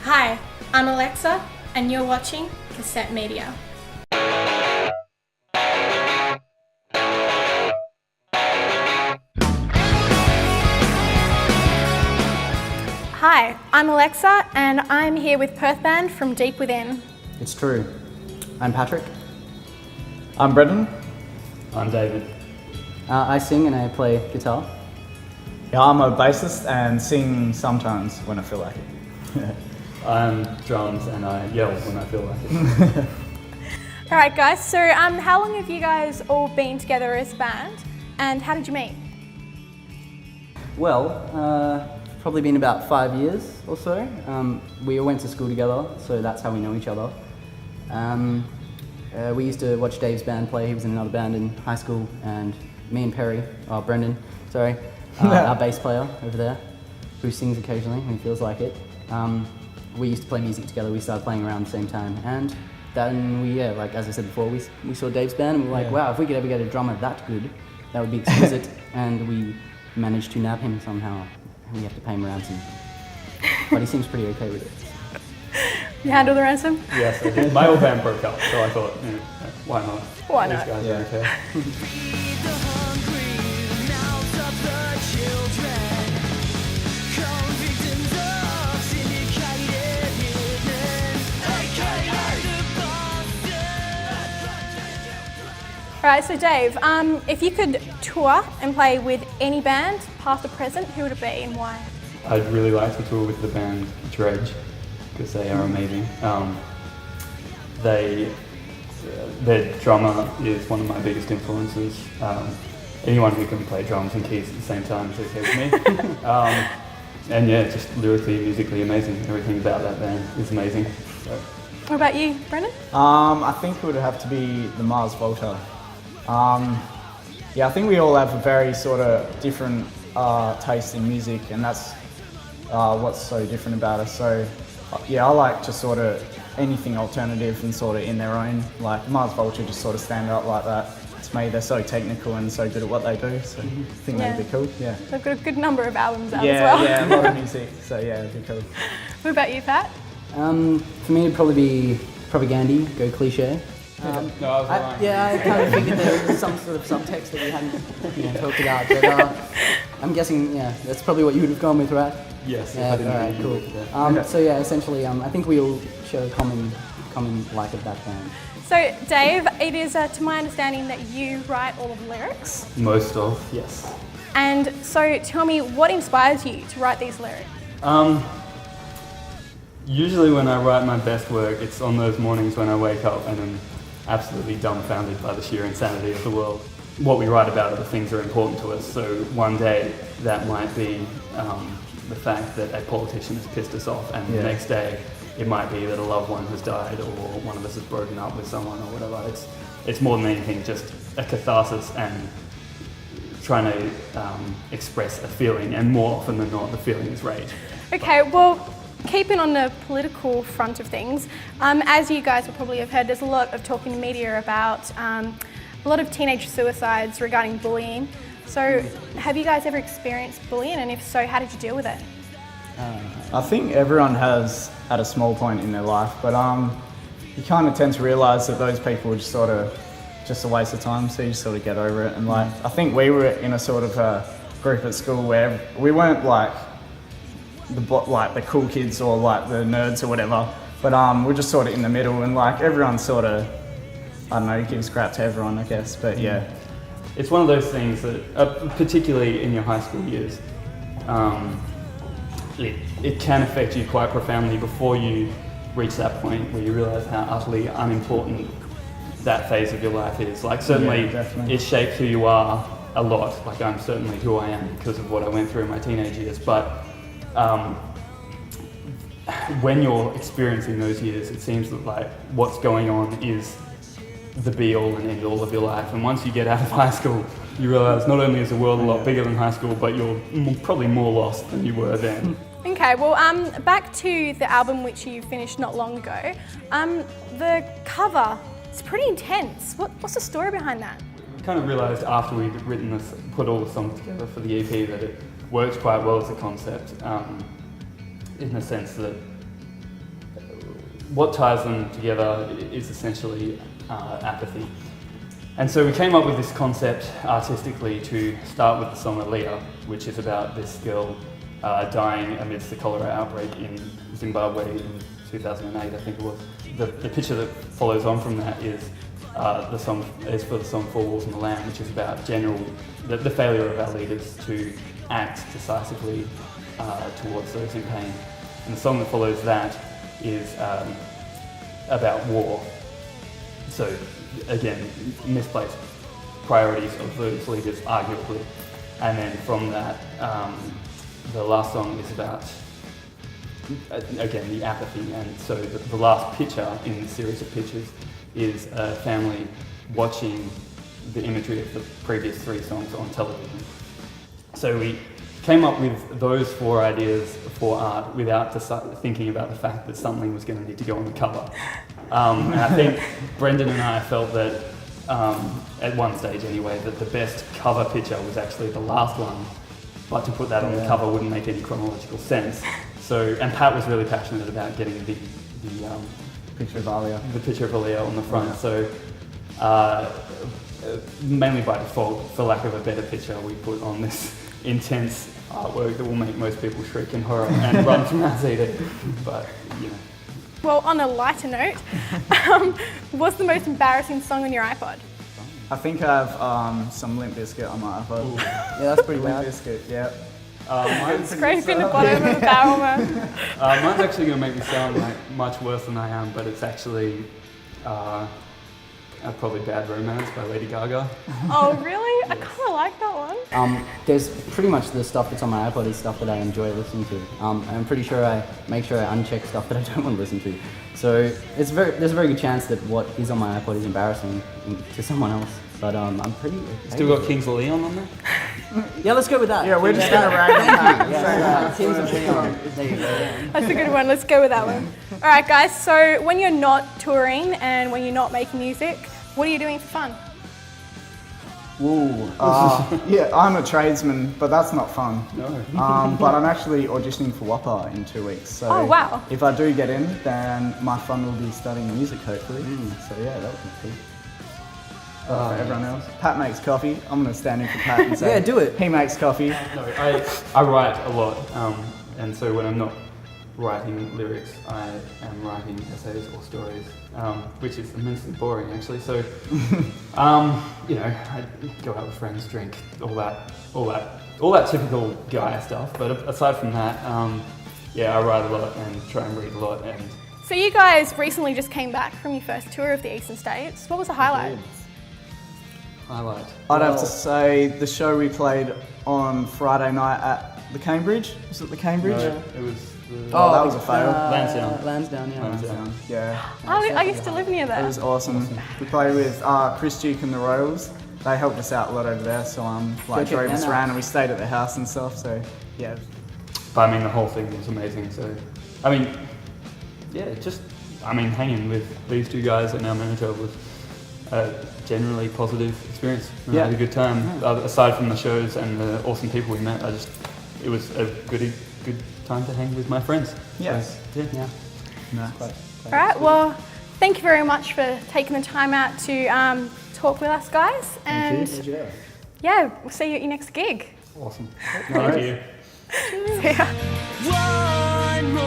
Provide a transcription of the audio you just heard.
Hi, I'm Alexa, and you're watching Cassette Media. Hi, I'm Alexa, and I'm here with Perth Band from Deep Within. It's true. I'm Patrick. I'm Brendan. I'm David. I sing and I play guitar. Yeah, I'm a bassist and sing sometimes when I feel like it. I'm drums and I yell when I feel like it. Alright guys, so how long have you guys all been together as a band, and how did you meet? Well, probably been about 5 years or so. We all went to school together, so that's how we know each other. We used to watch Dave's band play. He was in another band in high school, and me and Brendan, our bass player over there, who sings occasionally when he feels like it. We used to play music together. We started playing around the same time, and then like as I said before, we saw Dave's band and we were like, wow, if we could ever get a drummer that good, that would be exquisite. And we managed to nab him somehow. We have to pay him a ransom, but he seems pretty okay with it. You handle the ransom? Yes, I did. My old band broke up, so I thought, why not? Why not? These guys are okay. Alright, so Dave, if you could tour and play with any band, past or present, who would it be and why? I'd really like to tour with the band Dredge, because they are amazing. Their drummer is one of my biggest influences. Anyone who can play drums and keys at the same time is okay with me. And yeah, just lyrically, musically amazing. Everything about that band is amazing. So. What about you, Brendan? I think it would have to be the Mars Volta. I think we all have a very sort of different taste in music, and that's what's so different about us. So I like to sort of anything alternative and sort of in their own, like Mars Volta just sort of stand out like that. It's me, they're so technical and so good at what they do, so I think they'd be cool, yeah. They've got a good number of albums out as well. Yeah, a lot of music, so yeah, it'd be cool. What about you, Pat? For me, it'd probably be Propaganda, go cliche. No, I was lying. I kind of figured there was some sort of subtext that we hadn't talked about, but I'm guessing, that's probably what you would have gone with, right? Yes. Yeah, alright, cool. So essentially, I think we all share a common like of that band. So Dave, it is to my understanding that you write all of the lyrics. Most of, yes. And so tell me, what inspires you to write these lyrics? Usually when I write my best work, it's on those mornings when I wake up and I'm absolutely dumbfounded by the sheer insanity of the world. What we write about are the things that are important to us. So one day that might be the fact that a politician has pissed us off, and the next day it might be that a loved one has died, or one of us has broken up with someone, or whatever. It's more than anything just a catharsis and trying to express a feeling, and more often than not the feeling is rage. Okay, well, keeping on the political front of things, as you guys will probably have heard, there's a lot of talk in the media about a lot of teenage suicides regarding bullying. So have you guys ever experienced bullying, and if so, how did you deal with it? I think everyone has at a small point in their life, but you kind of tend to realise that those people are just sort of just a waste of time, so you just sort of get over it. And like, I think we were in a sort of a group at school where we weren't like the cool kids or like the nerds or whatever, but we're just sort of in the middle, and like everyone sort of, I don't know, gives crap to everyone, I guess, but yeah. It's one of those things that, particularly in your high school years, it can affect you quite profoundly before you reach that point where you realise how utterly unimportant that phase of your life is. Like certainly it shapes who you are a lot. Like I'm certainly who I am because of what I went through in my teenage years, but when you're experiencing those years, it seems that like what's going on is the be-all and end-all of your life. And once you get out of high school, you realise not only is the world a lot bigger than high school, but you're probably more lost than you were then. Okay, well, back to the album which you finished not long ago. The cover, it's pretty intense. What's the story behind that? I kind of realised after we'd written this, put all the songs together for the EP, that it works quite well as a concept, in the sense that what ties them together is essentially apathy. And so we came up with this concept artistically to start with the song Aaliyah, which is about this girl dying amidst the cholera outbreak in Zimbabwe in 2008, I think it was. The picture that follows on from that is the song is for the song Four Walls and the Lamb, which is about the failure of our leaders to act decisively towards those in pain. And the song that follows that is about war. So again, misplaced priorities of those leaders, arguably. And then from that, the last song is about, again, the apathy. And so the last picture in the series of pictures is a family watching the imagery of the previous 3 songs on television. So we came up with those 4 ideas for art without thinking about the fact that something was going to need to go on the cover. And I think Brendan and I felt that, at one stage anyway, that the best cover picture was actually the last one, but to put that on the cover wouldn't make any chronological sense. So, and Pat was really passionate about getting the Picture of Aaliyah. The picture of Aaliyah on the front. So, mainly by default, for lack of a better picture, we put on this intense artwork that will make most people shriek in horror and run from our seat. But, you know. Well, on a lighter note, what's the most embarrassing song on your iPod? I think I have some Limp Bizkit on my iPhone. Yeah, that's pretty Limp bad. Bizkit, yeah. Scraping the bottom of a barrel, man. Mine's actually going to make me sound like much worse than I am, but it's actually probably Bad Romance by Lady Gaga. Oh, really? I kind of like that one. There's pretty much the stuff that's on my iPod is stuff that I enjoy listening to. I'm pretty sure I make sure I uncheck stuff that I don't want to listen to. So there's a very good chance that what is on my iPod is embarrassing to someone else. But I'm pretty... Still got Kings of Leon on there? Yeah, let's go with that. Yeah, we're just going to rank that. Yeah, Kings of Leon. There you go. That's a good one. Let's go with that one. All right, guys. So when you're not touring and when you're not making music, what are you doing for fun? Ooh, yeah, I'm a tradesman, but that's not fun. No. But I'm actually auditioning for WAPA in 2 weeks. So Oh, wow. if I do get in, then my fun will be studying music, hopefully. So yeah, that would be cool. For everyone else. Pat makes coffee. I'm going to stand in for Pat and say, Yeah, do it. He makes coffee. No, I write a lot, and so when I'm not writing lyrics, I am writing essays or stories, which is immensely boring actually. So, you know, I go out with friends, drink, all that typical guy stuff. But aside from that, yeah, I write a lot and try and read a lot. And So you guys recently just came back from your first tour of the Eastern States. What was the highlight? highlight. I'd have to say the show we played on Friday night at the Cambridge. Was it the Cambridge? No, it was the Oh, that was a fail. Lansdowne. Lansdowne, yeah. Lansdowne. Yeah. I used to live near It there. was awesome. We played with Chris Duke and the Royals. They helped us out a lot over there, so like check drove us them out. around and we stayed at their house and stuff. So yeah, But I mean, the whole thing was amazing. So, I mean, yeah, just, I mean, hanging with these two guys at our manager was a generally positive experience. I had a good time. Aside from the shows and the awesome people we met, it was a good time to hang with my friends. Yes. So, yeah. Yeah. nice. All right, well, thank you very much for taking the time out to talk with us, guys. And yeah, we'll see you at your next gig. Awesome. All right. Thank you. See ya. One more